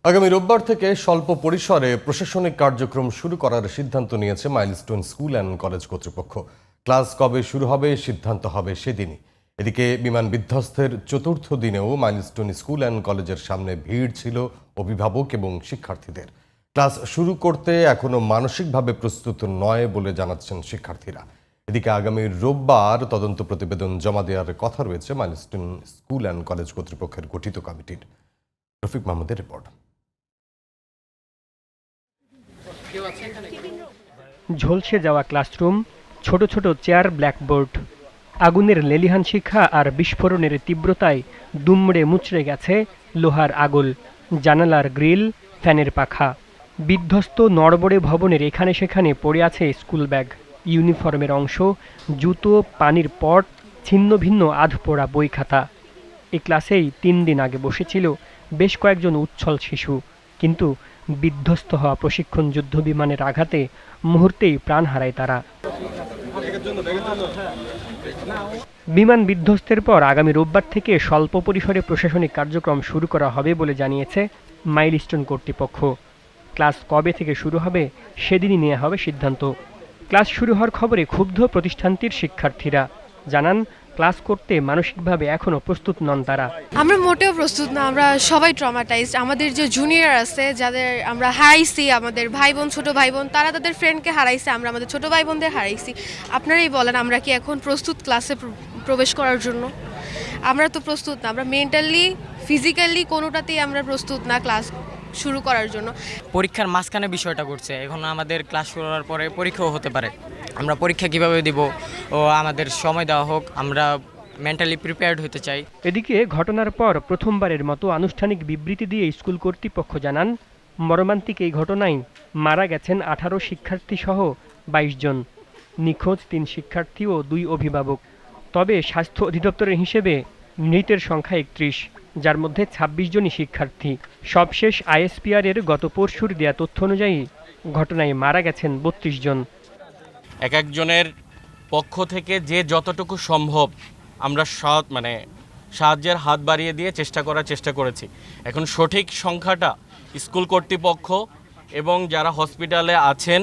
আগামী রোববার থেকে স্বল্প পরিসরে প্রশাসনিক কার্যক্রম শুরু করার সিদ্ধান্ত নিয়েছে মাইলস্টোন স্কুল অ্যান্ড কলেজ কর্তৃপক্ষ। ক্লাস কবে শুরু হবে সিদ্ধান্ত হবে সেদিনই। এদিকে বিমান বিধ্বস্তের চতুর্থ দিনেও মাইলস্টোন স্কুল অ্যান্ড কলেজের সামনে ভিড় ছিল অভিভাবক এবং শিক্ষার্থীদের। ক্লাস শুরু করতে এখনো মানসিকভাবে প্রস্তুত নয় বলে জানাচ্ছেন শিক্ষার্থীরা। এদিকে আগামী রোববার তদন্ত প্রতিবেদন জমা দেওয়ার কথা রয়েছে মাইলস্টোন স্কুল অ্যান্ড কলেজ কর্তৃপক্ষের গঠিত কমিটির। রফিক মাহমুদের রিপোর্ট। ঝলসে যাওয়া ক্লাসরুম, ছোট ছোট চেয়ার, ব্ল্যাকবোর্ড, আগুনের লেলিহান শিখা আর বিস্ফোরণের তীব্রতায় দুমড়ে মুচড়ে গেছে লোহার আগল, জানালার গ্রিল, ফ্যানের পাখা। বিধ্বস্ত নড়বড়ে ভবনের এখানে সেখানে পড়ে আছে স্কুল ব্যাগ, ইউনিফর্মের অংশ, জুতো, পানির পট, ছিন্ন ভিন্ন আধপোড়া বই খাতা। এই ক্লাসেই 3 দিন আগে বসেছিল বেশ কয়েকজন উচ্ছল শিশু, কিন্তু বিধ্বস্ত হওয়া প্রশিক্ষণ যুদ্ধ বিমানের আঘাতে মুহূর্তেই প্রাণ হারায় তারা। বিমান বিধ্বস্তের পর আগামী রোববার থেকে স্বল্প পরিসরে প্রশাসনিক কার্যক্রম শুরু করা হবে বলে জানিয়েছে মাইলস্টোন কর্তৃপক্ষ। ক্লাস কবে থেকে শুরু হবে সেদিনই নেওয়া হবে সিদ্ধান্ত। ক্লাস শুরু হওয়ার খবরে ক্ষুব্ধ প্রতিষ্ঠানটির শিক্ষার্থীরা জানান, ক্লাস করতে মানসিকভাবে এখনো প্রস্তুত নন তারা। আমরা মোটেও প্রস্তুত না, আমরা সবাই ট্রমাটাইজড। আমাদের যে জুনিয়র আছে, যাদের আমরা হারাইছি, আমাদের ভাই বোন, ছোট ভাই বোন, তারা তাদের ফ্রেন্ডকে হারাইছে, আমরা আমাদের ছোট ভাই বোনদের হারাইছি। আপনারাই বলেন, আমরা কি এখন প্রস্তুত ক্লাসে প্রবেশ করার জন্য? আমরা তো প্রস্তুত না, আমরা মেন্টালি, ফিজিক্যালি কোনোটাতেই আমরা প্রস্তুত না ক্লাস শুরু করার জন্য। পরীক্ষার মাঝখানে বিষয়টা করছে, এখন আমাদের ক্লাস শুরু হওয়ার পরে পরীক্ষাও হতে পারে। আমরা পরীক্ষা কিভাবে দিব ও আমাদের সময় দেওয়া হোক, আমরা মেন্টালি প্রিপেয়ার্ড হতে চাই। এদিকে ঘটনার পর প্রথমবারের মতো আনুষ্ঠানিক বিবৃতি দিয়ে স্কুল কর্তৃপক্ষ জানান, মর্মান্তিক এই ঘটনায় মারা গেছেন 18 শিক্ষার্থী সহ 22 জন, নিখোঁজ 3 শিক্ষার্থী ও 2 অভিভাবক। তবে স্বাস্থ্য অধিদপ্তরের হিসেবে মৃতের সংখ্যা 31, যার মধ্যে 26 জনই শিক্ষার্থী। সবশেষ আইএসপিআর এর গত পরশুর দেয়া তথ্য অনুযায়ী ঘটনায় মারা গেছেন 32 জন। এক একজনের পক্ষ থেকে যে যতটুকু সম্ভব আমরা সাহায্যের হাত বাড়িয়ে দিয়ে চেষ্টা করেছি। এখন সঠিক সংখ্যাটা স্কুল কর্তৃপক্ষ এবং যারা হসপিটালে আছেন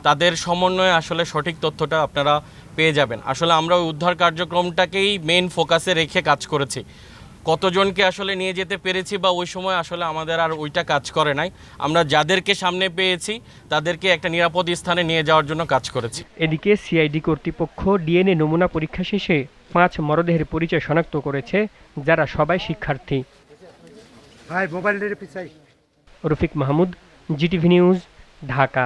তাদের সমন্বয়ে আসলে সঠিক তথ্যটা আপনারা পেয়ে যাবেন। আসলে আমরা ওই উদ্ধার কার্যক্রমটাকেই মেইন ফোকাসে রেখে কাজ করেছি। কতজনকে আসলে নিয়ে যেতে পেরেছি বা ওই সময় আসলে আমাদের আর ওইটা কাজ করে নাই। আমরা যাদেরকে সামনে পেয়েছি তাদেরকে একটা নিরাপদ স্থানে নিয়ে যাওয়ার জন্য কাজ করেছি। এদিকে সিআইডি কর্তৃপক্ষ ডিএনএ নমুনা পরীক্ষা শেষে 5 মরদেহের পরিচয় শনাক্ত করেছে, যারা সবাই শিক্ষার্থী। Rafiq Mahmud, GTV news, Dhaka.